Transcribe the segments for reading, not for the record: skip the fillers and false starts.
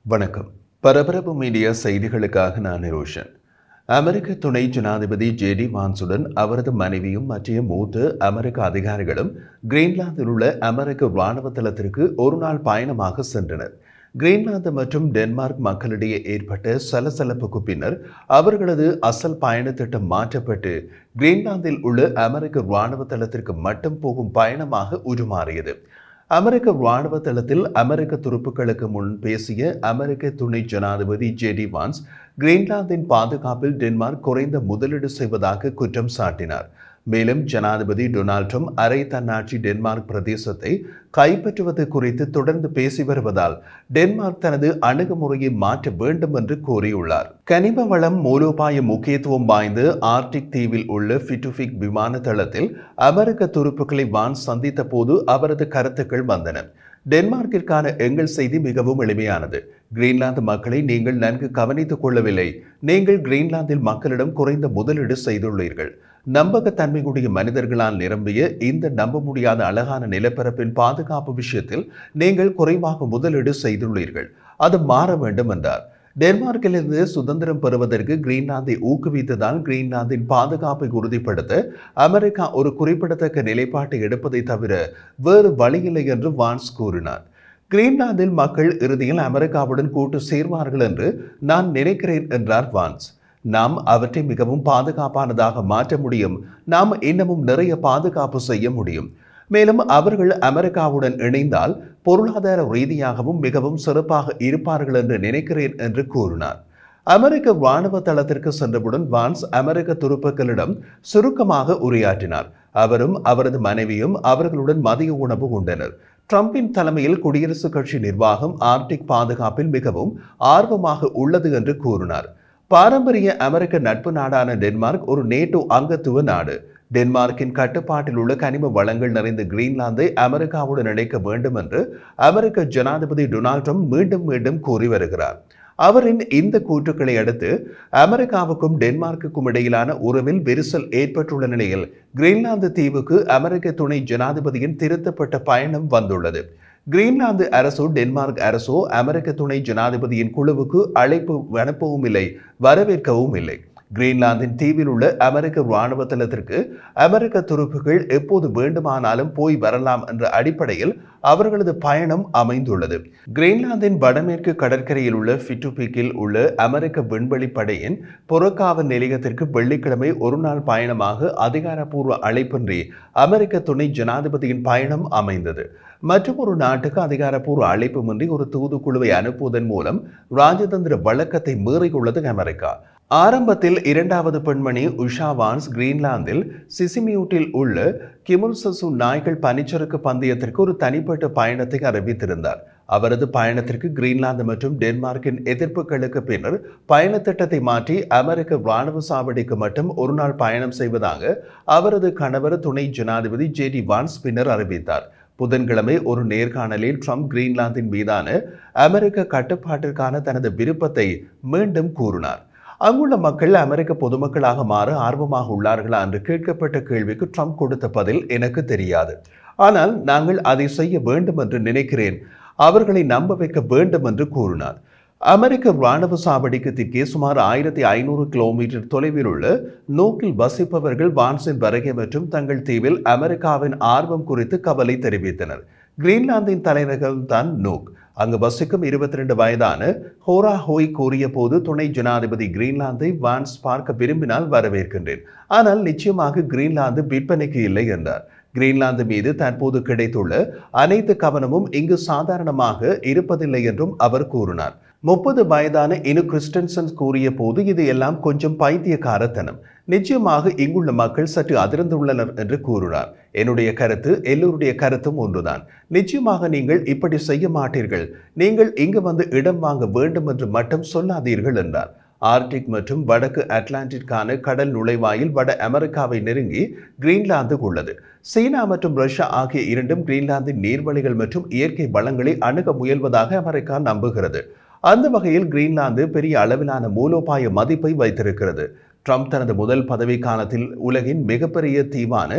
வணக்கம். பரபரப்பு மீடியா செய்திகளுக்காக நான் நிரோஷன். அமெரிக்க துணை ஜனாதிபதி ஜேடி வான்ஸுடன் அவரது மனைவியும் மற்ற மூத்த அமெரிக்க அதிகாரிகளும் கிரீன்லாந்தில் உள்ள அமெரிக்க இராணுவ தளத்திற்கு ஒரு நாள் பயணமாக சென்றனர். கிரீன்லாந்து மற்றும் டென்மார்க் மக்களிடையே ஏற்பட்ட சலசலப்புக்கு பின்னர் அவர்களது அசல் பயண திட்டம் மாற்றப்பட்டு கிரீன்லாந்தில் உள்ள அமெரிக்க இராணுவ தளத்திற்கு மட்டும் போகும் பயணமாக உருமாறியது. அமெரிக்க இராணுவ தளத்தில் அமெரிக்க துருப்புக்களுக்கு முன் பேசிய அமெரிக்க துணை ஜனாதிபதி ஜேடி வான்ஸ் கிரீன்லாந்தின் பாதுகாப்பில் டென்மார்க் குறைந்த முதலீடு செய்வதாக குற்றம் சாட்டினார். மேலும் ஜனாதிபதி டொனால்ட் ட்ரம்ப் அரை தன்னாட்சி டென்மார்க் பிரதேசத்தை கைப்பற்றுவது குறித்து தொடர்ந்து பேசி வருவதால் டென்மார்க் தனது அணுகுமுறையை மாற்ற வேண்டும் என்று கூறியுள்ளார். கனிம வளம் மூலோபாய முக்கியத்துவம் வாய்ந்த ஆர்டிக் தீவில் உள்ள ஃபிட்டுஃபிக் விமான தளத்தில் அமெரிக்க துருப்புக்களை வான்ஸ் சந்தித்த போது அவரது கருத்துக்கள் வந்தன. டென்மார்க்கிற்கான எங்கள் செய்தி மிகவும் எளிமையானது. கிரீன்லாந்து மக்களை நீங்கள் நன்கு கவனித்துக் கொள்ளவில்லை. நீங்கள் கிரீன்லாந்தில் மக்களிடம் குறைந்த முதலீடு செய்துள்ளீர்கள். நம்பகத்தன்மையுடைய மனிதர்களால் நிரம்பிய இந்த நம்ப முடியாத அழகான நிலப்பரப்பின் பாதுகாப்பு விஷயத்தில் நீங்கள் குறைவாக முதலீடு செய்துள்ளீர்கள். அது மாற வேண்டும் என்றார். டென்மார்க்கிலிருந்து சுதந்திரம் பெறுவதற்கு கிரீன்லாந்தை ஊக்குவித்ததால் கிரீன்லாந்தின் பாதுகாப்பை உறுதிப்படுத்த அமெரிக்கா ஒரு குறிப்பிடத்தக்க நிலைப்பாட்டை எடுப்பதை தவிர வேறு வழியில்லை என்று வான்ஸ் கூறினார். கிரீன்லாந்தில் மக்கள் இறுதியில் அமெரிக்காவுடன் கூட்டு சேர்வார்கள் என்று நான் நினைக்கிறேன் என்றார் வான்ஸ். நாம் அவற்றை மிகவும் பாதுகாப்பானதாக மாற்ற முடியும். நாம் இன்னமும் நிறைய பாதுகாப்பு செய்ய முடியும். மேலும் அவர்கள் அமெரிக்காவுடன் இணைந்தால் பொருளாதார ரீதியாகவும் மிகவும் சிறப்பாக இருப்பார்கள் என்று நினைக்கிறேன் என்று கூறினார். அமெரிக்க இராணுவ தளத்திற்கு சென்றவுடன் வான்ஸ் அமெரிக்க துருப்புக்களிடம் சுருக்கமாக உரையாற்றினார். அவரும் அவரது மனைவியும் அவர்களுடன் மதிய உணவு உண்டனர். ட்ரம்பின் தலைமையில் குடியரசுக் கட்சி நிர்வாகம் ஆர்டிக் பாதுகாப்பில் மிகவும் ஆர்வமாக உள்ளது என்று கூறினார். பாரம்பரிய அமெரிக்க நட்பு நாடான டென்மார்க் ஒரு நேட்டோ அங்கத்துவ நாடு. டென்மார்க்கின் கட்டுப்பாட்டில் உள்ள கனிம வளங்கள் நிறைந்த கிரீன்லாந்தை அமெரிக்காவுடன் இணைக்க வேண்டும் என்று அமெரிக்க ஜனாதிபதி டொனால்ட் ட்ரம்ப் மீண்டும் மீண்டும் கூறி வருகிறார். அவரின் இந்த கூற்றுக்களை அடுத்து அமெரிக்காவுக்கும் டென்மார்க்குக்கும் இடையிலான உறவில் விரிசல் ஏற்பட்டுள்ள நிலையில் கிரீன்லாந்து தீவுக்கு அமெரிக்க துணை ஜனாதிபதியின் திருத்தப்பட்ட பயணம் வந்துள்ளது. கிரீன்லாந்து அரசோ டென்மார்க் அரசோ அமெரிக்க துணை ஜனாதிபதியின் குழுவுக்கு அழைப்பு அனுப்பவும் இல்லை, வரவேற்கவும் இல்லை. கிரீன்லாந்தின் தீவில் உள்ள அமெரிக்க இராணுவ தளத்திற்கு அமெரிக்க துருப்புகள் எப்போது வேண்டுமானாலும் போய் வரலாம் என்ற அடிப்படையில் அவர்களது பயணம் அமைந்துள்ளது. கிரீன்லாந்தின் வடமேற்கு கடற்கரையில் உள்ள ஃபிட்டுபிக்கில் உள்ள அமெரிக்க விண்வெளி படையின் புறக்காவல் நிலையத்திற்கு வெள்ளிக்கிழமை ஒரு நாள் பயணமாக அதிகாரப்பூர்வ அழைப்பின்றி அமெரிக்க துணை ஜனாதிபதியின் பயணம் அமைந்தது. மற்றும் ஒரு நாட்டுக்கு அதிகாரப்பூர்வ அழைப்புமின்றி ஒரு தூதுக்குழுவை அனுப்புவதன் மூலம் ராஜதந்திர வழக்கத்தை மீறியுள்ளது அமெரிக்கா. ஆரம்பத்தில் இரண்டாவது பெண்மணி உஷா வான்ஸ் கிரீன்லாந்தில் சிசிமியூட்டில் உள்ள கிமுல்சசு நாய்கள் பனிச்சறுக்கு பந்தயத்திற்கு ஒரு தனிப்பட்ட பயணத்தை அறிவித்திருந்தார். அவரது பயணத்திற்கு கிரீன்லாந்து மற்றும் டென்மார்க்கின் எதிர்ப்புகளுக்கு பின்னர் பயண திட்டத்தை மாற்றி அமெரிக்க இராணுவ சாவடிக்கு மட்டும் ஒரு நாள் பயணம் செய்வதாக அவரது கணவர் துணை ஜனாதிபதி ஜேடி வான்ஸ் பின்னர் அறிவித்தார். புதன்கிழமை ஒரு நேர்காணலில் ட்ரம்ப் கிரீன்லாந்தின் மீதான அமெரிக்க கட்டுப்பாட்டிற்கான தனது விருப்பத்தை மீண்டும் கூறினார். அங்குள்ள மக்கள் அமெரிக்க பொதுமக்களாக மாற ஆர்வமாக உள்ளார்களா என்று கேட்கப்பட்ட கேள்விக்கு ட்ரம்ப் கொடுத்த பதில் எனக்கு தெரியாது. ஆனால் நாங்கள் அதை செய்ய வேண்டும் என்று நினைக்கிறேன். அவர்களை நம்ப வைக்க வேண்டும் என்று கூறினார். அமெரிக்க இராணுவ சாவடிக்கு தெற்கே சுமார் 1500 கிலோமீட்டர் தொலைவில் உள்ள நோக்கில் வசிப்பவர்கள் வான்ஸின் வருகை மற்றும் தங்கள் தீவில் அமெரிக்காவின் ஆர்வம் குறித்து கவலை தெரிவித்தனர். கிரீன்லாந்தின் தலைநகர் தான் நோக். அங்கு வசிக்கும் 22 வயதான ஹோரா ஹோய் கூறிய போது துணை ஜனாதிபதி கிரீன்லாந்தை வான்ஸ் பார்க்க விரும்பினால் வரவேற்கின்றேன். ஆனால் நிச்சயமாக கிரீன்லாந்து விற்பனைக்கு இல்லை என்றார். கிரீன்லாந்து மீது தற்போது கிடைத்துள்ள அனைத்து கவனமும் இங்கு சாதாரணமாக இருப்பதில்லை என்றும் அவர் கூறினார். 30 வயதான இனு கிறிஸ்டன்சன் கூறிய போது இது எல்லாம் கொஞ்சம் பைத்தியக்காரத்தனம். நிச்சயமாக இங்குள்ள மக்கள் சற்று அதிர்ந்துள்ளனர் என்று கூறினார். என்னுடைய கருத்து எல்லோருடைய கருத்தும் ஒன்றுதான். நிச்சயமாக நீங்கள் இப்படி செய்ய மாட்டீர்கள். நீங்கள் இங்கு வந்து இடம் வாங்க வேண்டும் என்று மட்டும் சொல்லாதீர்கள் என்றார். ஆர்டிக் மற்றும் வடக்கு அட்லாண்டிற்கான கடல் நுழைவாயில் வட அமெரிக்காவை நெருங்கி கிரீன்லாந்து உள்ளது. சீனா மற்றும் ரஷ்யா ஆகிய இரண்டும் கிரீன்லாந்தின் நீர்வழிகள் மற்றும் இயற்கை வளங்களை அணுக முயல்வதாக அமெரிக்கா நம்புகிறது. அந்த வகையில் கிரீன்லாந்து பெரிய அளவிலான மூலோபாய மதிப்பை வைத்திருக்கிறது. ட்ரம்ப் தனது முதல் பதவி காலத்தில் உலகின் மிகப்பெரிய தீவான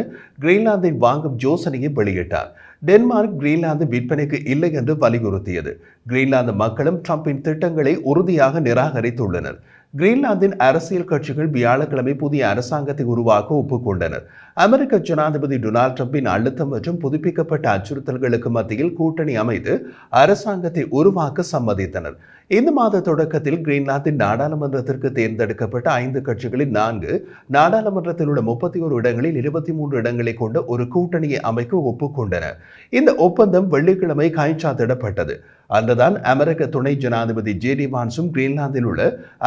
கிரீன்லாந்தை வாங்கும் யோசனையை வெளியிட்டார். டென்மார்க் கிரீன்லாந்து விற்பனைக்கு இல்லை என்று வலியுறுத்தியது. கிரீன்லாந்து மக்களும் ட்ரம்பின் திட்டங்களை உறுதியாக நிராகரித்துள்ளனர். கிரீன்லாந்தின் அரசியல் கட்சிகள் வியாழக்கிழமை புதிய அரசாங்கத்தை உருவாக்க ஒப்புக்கொண்டனர். அமெரிக்க ஜனாதிபதி டொனால்ட் ட்ரம்பின் அழுத்தம் மற்றும் புதுப்பிக்கப்பட்ட அச்சுறுத்தல்களுக்கு மத்தியில் கூட்டணி அமைத்து அரசாங்கத்தை உருவாக்க சம்மதித்தனர். இந்த மாத தொடக்கத்தில் கிரீன்லாந்தின் நாடாளுமன்றத்திற்கு தேர்ந்தெடுக்கப்பட்ட 5 கட்சிகளில் 4 நாடாளுமன்றத்தில் உள்ள 31 இடங்களில் 23 இடங்களை கொண்ட ஒரு கூட்டணியை அமைக்க ஒப்புக்கொண்டன. இந்த ஒப்பந்தம் வெள்ளிக்கிழமை கைச்சாத்திடப்பட்டது. அன்றுதான் அமெரிக்க துணை ஜனாதிபதி ஜேடி வான்ஸும் கிரீன்லாந்தில் உள்ள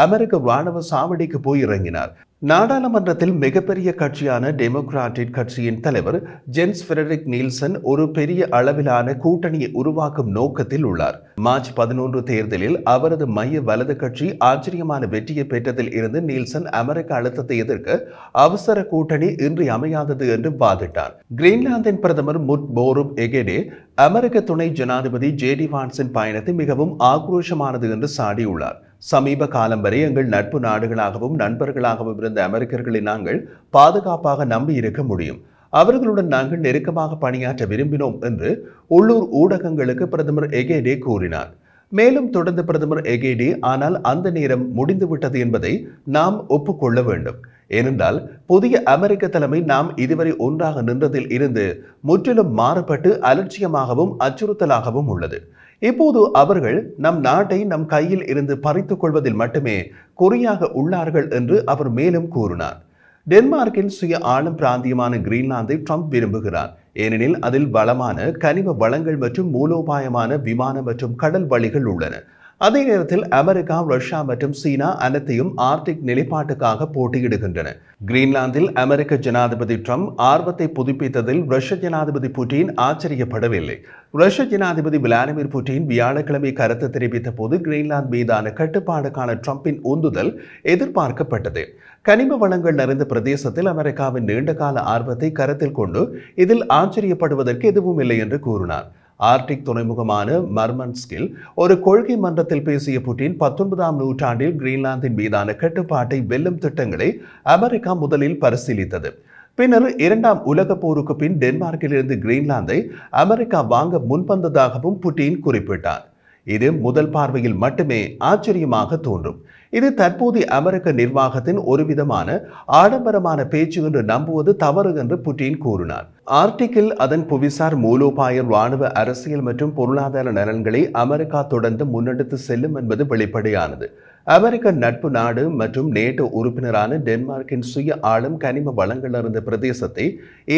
அமெரிக்க ராணுவ சாவடிக்கு போய் இறங்கினார். நாடாளுமன்றத்தில் மிகப்பெரிய கட்சியான டெமோக்ராட்டிக் கட்சியின் தலைவர் ஜென்ஸ் ஃபிரெடரிக் நீல்சன் ஒரு பெரிய அளவிலான கூட்டணியை உருவாக்கும் நோக்கத்தில் உள்ளார். மார்ச் 11 தேர்தலில் அவரது மைய வலது கட்சி ஆச்சரியமான வெற்றியை பெற்றதில் இருந்து நீல்சன் அமெரிக்க அழுத்தத்தை எதிர்க்க அவசர கூட்டணி இன்றியமையாதது என்று வாதிட்டார். கிரீன்லாந்தின் பிரதமர் முட் போரும் எகெடே அமெரிக்க துணை ஜனாதிபதி ஜேடி வான்ஸின் பயணத்தை மிகவும் ஆக்ரோஷமானது என்று சாடியுள்ளார். சமீப காலம் வரை எங்கள் நட்பு நாடுகளாகவும் நண்பர்களாகவும் இருந்த அமெரிக்கர்களை நாங்கள் பாதுகாப்பாக நம்பி இருக்க முடியும். அவர்களுடன் நாங்கள் நெருக்கமாக பணியாற்ற விரும்பினோம் என்று உள்ளூர் ஊடகங்களுக்கு பிரதமர் எகெடே கூறினார். மேலும் தொடர்ந்து பிரதமர் எகெடே, ஆனால் அந்த நேரம் முடிந்துவிட்டது என்பதை நாம் ஒப்புக்கொள்ள வேண்டும். ஏனென்றால் புதிய அமெரிக்க தலைமை நாம் இதுவரை ஒன்றாக நின்றதில் இருந்து முற்றிலும் மாறுபட்டு அலட்சியமாகவும் அச்சுறுத்தலாகவும் உள்ளது. இப்போது அவர்கள் நம் நாட்டை நம் கையில் இருந்து பறித்துக் கொள்வதில் மட்டுமே குறியாக உள்ளார்கள் என்று அவர் மேலும் கூறினார். டென்மார்க்கின் சுய ஆளும் பிராந்தியமான கிரீன்லாந்தை ட்ரம்ப் விரும்புகிறார். ஏனெனில் அதில் வளமான கனிம வளங்கள் மற்றும் மூலோபாயமான விமான மற்றும் கடல் வழிகள் உள்ளன. அதே நேரத்தில் அமெரிக்கா, ரஷ்யா மற்றும் சீனா அனைத்தையும் ஆர்டிக் நிலைப்பாட்டுக்காக போட்டியிடுகின்றன. கிரீன்லாந்தில் அமெரிக்க ஜனாதிபதி ட்ரம்ப் ஆர்வத்தை புதுப்பித்ததில் ரஷ்ய ஜனாதிபதி புட்டின் ஆச்சரியப்படவில்லை. ரஷ்ய ஜனாதிபதி விளாடிமிர் புட்டின் வியாழக்கிழமை கருத்து தெரிவித்த போது கிரீன்லாந்து மீதான கட்டுப்பாடுக்கான ட்ரம்பின் உந்துதல் எதிர்பார்க்கப்பட்டது. கனிம வளங்கள் நிறைந்த பிரதேசத்தில் அமெரிக்காவின் நீண்டகால ஆர்வத்தை கருத்தில் கொண்டு இதில் ஆச்சரியப்படுவதற்கு எதுவும் இல்லை என்று கூறினார். ஆர்டிக் துறைமுகமான மர்மன்ஸ்கில் ஒரு கொள்கை மன்றத்தில் பேசிய புட்டின் 19ஆம் நூற்றாண்டில் கிரீன்லாந்தின் மீதான கட்டுப்பாட்டை வெல்லும் திட்டங்களை அமெரிக்கா முதலில் பரிசீலித்தது. பின்னர் 2ஆம் உலகப் போருக்கு பின் டென்மார்க்கிலிருந்து கிரீன்லாந்தை அமெரிக்கா வாங்க முன்வந்ததாகவும் புட்டின் குறிப்பிட்டார். இது முதல் பார்வையில் மட்டுமே ஆச்சரியமாக தோன்றும். இது தற்போதைய அமெரிக்க நிர்வாகத்தின் ஒரு விதமான ஆடம்பரமான பேச்சு என்று நம்புவது தவறு என்று புட்டின் கூறினார். ஆர்டிக்கில் அதன் புவிசார் மூலோபாய ராணுவ அரசியல் மற்றும் பொருளாதார நலன்களை அமெரிக்கா தொடர்ந்து முன்னெடுத்து செல்லும் என்பது வெளிப்படையானது. அமெரிக்க நட்பு நாடு மற்றும் நேட்டோ உறுப்பினரான டென்மார்க்கின் சுய ஆளும் கனிம வளங்கள் இருந்த பிரதேசத்தை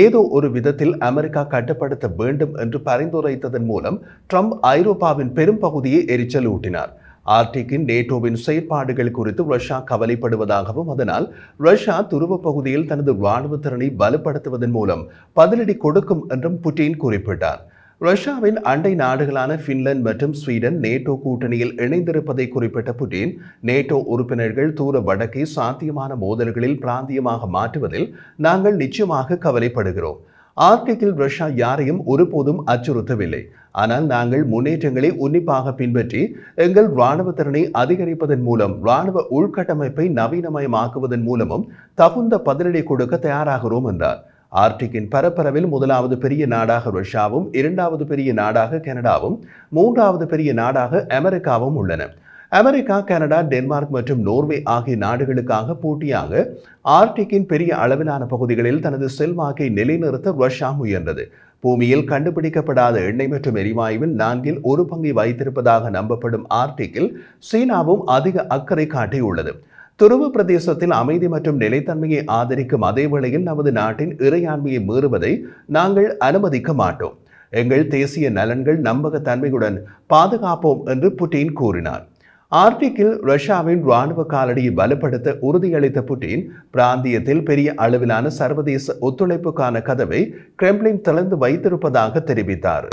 ஏதோ ஒரு விதத்தில் அமெரிக்கா கட்டுப்படுத்த வேண்டும் என்று பரிந்துரைத்ததன் மூலம் ட்ரம்ப் ஐரோப்பாவின் பெரும் பகுதியை எரிச்சல் ஊட்டினார். ஆர்டிக்கின் நேட்டோவின் செயற்பாடுகள் குறித்து ரஷ்யா கவலைப்படுவதாகவும் அதனால் ரஷ்யா துருவ பகுதியில் தனது இராணுவ திறனை வலுப்படுத்துவதன் மூலம் பதிலடி கொடுக்கும் என்றும் புட்டின் குறிப்பிட்டார். ரஷ்யாவின் அண்டை நாடுகளான பின்லாந்து மற்றும் ஸ்வீடன் நேட்டோ கூட்டணியில் இணைந்திருப்பதை குறிப்பிட்ட புட்டின், நேட்டோ உறுப்பினர்கள் தூர வடக்கை சாத்தியமான மோதல்களில் பிராந்தியமாக மாற்றுவதில் நாங்கள் நிச்சயமாக கவலைப்படுகிறோம். ஆர்டிக்கில் ரஷ்யா யாரையும் ஒருபோதும் அச்சுறுத்தவில்லை. ஆனால் நாங்கள் முன்னேற்றங்களை உன்னிப்பாக பின்பற்றி எங்கள் இராணுவ திறனை அதிகரிப்பதன் மூலம் இராணுவ உள்கட்டமைப்பை நவீனமயமாக்குவதன் மூலமும் தகுந்த பதிலடி கொடுக்க தயாராகிறோம் என்றார். ஆர்டிக்கின் பரப்பளவில் முதலாவது பெரிய நாடாக ரஷ்யாவும், 2வது பெரிய நாடாக கனடாவும், 3வது பெரிய நாடாக அமெரிக்காவும் உள்ளன. அமெரிக்கா, கனடா, டென்மார்க் மற்றும் நோர்வே ஆகிய நாடுகளுக்காக போட்டியாக ஆர்டிக்கின் பெரிய அளவிலான பகுதிகளில் தனது செல்வாக்கை நிலைநிறுத்த ரஷ்யா முயன்றது. பூமியில் கண்டுபிடிக்கப்படாத எண்ணெய் மற்றும் எரிவாயுவில் 1/4 பங்கை வைத்திருப்பதாக நம்பப்படும் ஆர்டிக்கில் சீனாவும் அதிக அக்கறை காட்டியுள்ளது. துருவ பிரதேசத்தில் அமைதி மற்றும் நிலைத்தன்மையை ஆதரிக்கும் அதே வேளையில் நமது நாட்டின் இறையாண்மையை மீறுவதை நாங்கள் அனுமதிக்க மாட்டோம். எங்கள் தேசிய நலன்கள் நம்பகத்தன்மையுடன் பாதுகாப்போம் என்று புட்டின் கூறினார். ஆர்டிக்கில் ரஷ்யாவின் இராணுவ காலடியை பலப்படுத்த உறுதியளித்த புட்டின், பிராந்தியத்தில் பெரிய அளவிலான சர்வதேச ஒத்துழைப்புக்கான கதவை கிரெம்ளின் திறந்து வைத்திருப்பதாக தெரிவித்தார்.